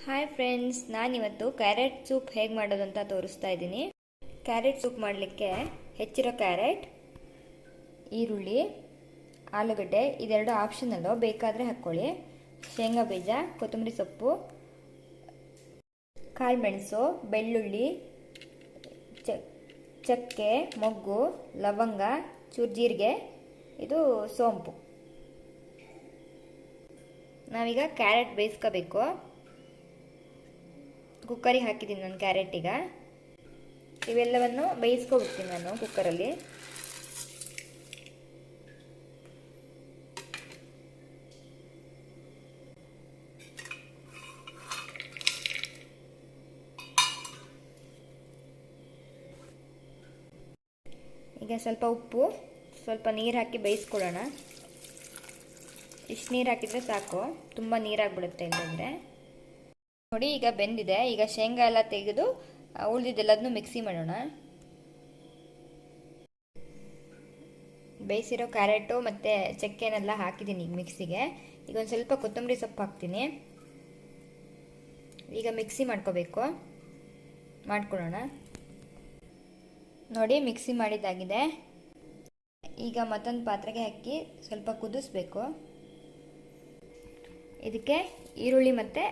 Hi friends, ನಾನಿವತ್ತು carrot soup ಹೇಗೆ ಮಾಡೋದು ಅಂತ ತೋರಿಸ್ತಾ ಇದ್ದೀನಿ. ಕ್ಯಾರೆಟ್ ಸೂಪ್ ಮಾಡಲಿಕ್ಕೆ ಹೆಚ್ಚಿರೋ ಕ್ಯಾರೆಟ್, ಈರುಳ್ಳಿ, ಆಲೂಗಡ್ಡೆ ಇದೆರಡು ಆಪ್ಷನಲ್ಲು, ಬೇಕಾದರೆ ಹಾಕ್ಕೊಳ್ಳಿ. ಶೇಂಗಾ ಬೀಜ, ಕೊತ್ತಂಬರಿ ಸೊಪ್ಪು, ಕಾಳುಮೆಣಸು, ಬೆಳ್ಳುಳ್ಳಿ, ಚಕ್ಕೆ, ಮೊಗ್ಗು, ಲವಂಗ, ಚೂರು ಜೀರಿಗೆ, ಇದು ಸೋಂಪು. ನಾವೀಗ ಕ್ಯಾರೆಟ್ ಬೇಯಿಸ್ಕೋಬೇಕು. ಕುಕ್ಕರಿಗೆ ಹಾಕಿದ್ದೀನಿ ನಾನು ಕ್ಯಾರೆಟ್. ಈಗ ಇವೆಲ್ಲವನ್ನು ಬೇಯಿಸ್ಕೊಬಿಡ್ತೀನಿ ನಾನು ಕುಕ್ಕರಲ್ಲಿ. ಈಗ ಸ್ವಲ್ಪ ಉಪ್ಪು, ಸ್ವಲ್ಪ ನೀರು ಹಾಕಿ ಬೇಯಿಸ್ಕೊಳ್ಳೋಣ. ಇಷ್ಟು ನೀರು ಹಾಕಿದರೆ ಸಾಕು, ತುಂಬ ನೀರಾಗ್ಬಿಡುತ್ತೆ ಇಲ್ಲಂದರೆ. ನೋಡಿ, ಈಗ ಬೆಂದಿದೆ. ಈಗ ಶೇಂಗಾ ಎಲ್ಲ ತೆಗೆದು ಉಳಿದಿದ್ದೆಲ್ಲದನ್ನು ಮಿಕ್ಸಿ ಮಾಡೋಣ. ಬೇಯಿಸಿರೋ ಕ್ಯಾರೆಟು ಮತ್ತು ಚಕ್ಕೆನೆಲ್ಲ ಹಾಕಿದ್ದೀನಿ ಈಗ ಮಿಕ್ಸಿಗೆ. ಈಗ ಒಂದು ಸ್ವಲ್ಪ ಕೊತ್ತಂಬರಿ ಸೊಪ್ಪು ಹಾಕ್ತೀನಿ. ಈಗ ಮಿಕ್ಸಿ ಮಾಡ್ಕೊಳ್ಳೋಣ. ನೋಡಿ, ಮಿಕ್ಸಿ ಮಾಡಿದ್ದಾಗಿದೆ. ಈಗ ಮತ್ತೊಂದು ಪಾತ್ರೆಗೆ ಹಾಕಿ ಸ್ವಲ್ಪ ಕುದಿಸ್ಬೇಕು. ಇದಕ್ಕೆ ಈರುಳ್ಳಿ ಮತ್ತು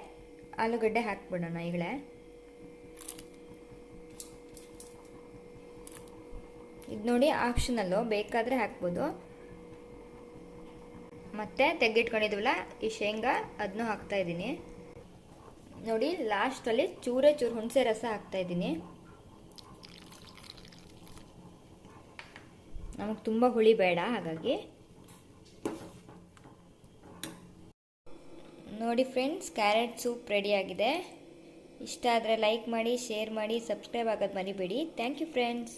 ಆಲೂಗಡ್ಡೆ ಹಾಕ್ಬಿಡೋಣ. ಈಗಲೇ ಇದು ನೋಡಿ ಆಪ್ಷನಲ್ಲು, ಬೇಕಾದರೆ ಹಾಕ್ಬೋದು. ಮತ್ತೆ ತೆಗೆದಿಟ್ಕೊಂಡಿದ್ವಲ್ಲ ಈ ಶೇಂಗಾ, ಅದನ್ನು ಹಾಕ್ತಾಯಿದ್ದೀನಿ. ನೋಡಿ, ಲಾಸ್ಟಲ್ಲಿ ಚೂರು ಹುಣಸೆ ರಸ ಹಾಕ್ತಾಯಿದ್ದೀನಿ. ನಮಗೆ ತುಂಬ ಹುಳಿ ಬೇಡ, ಹಾಗಾಗಿ. ನೋಡಿ ಫ್ರೆಂಡ್ಸ್, ಕ್ಯಾರೆಟ್ ಸೂಪ್ ರೆಡಿಯಾಗಿದೆ. ಇಷ್ಟ ಆದರೆ ಲೈಕ್ ಮಾಡಿ, ಶೇರ್ ಮಾಡಿ, ಸಬ್ಸ್ಕ್ರೈಬ್ ಆಗೋದು ಮರಿಬೇಡಿ. Thank you friends.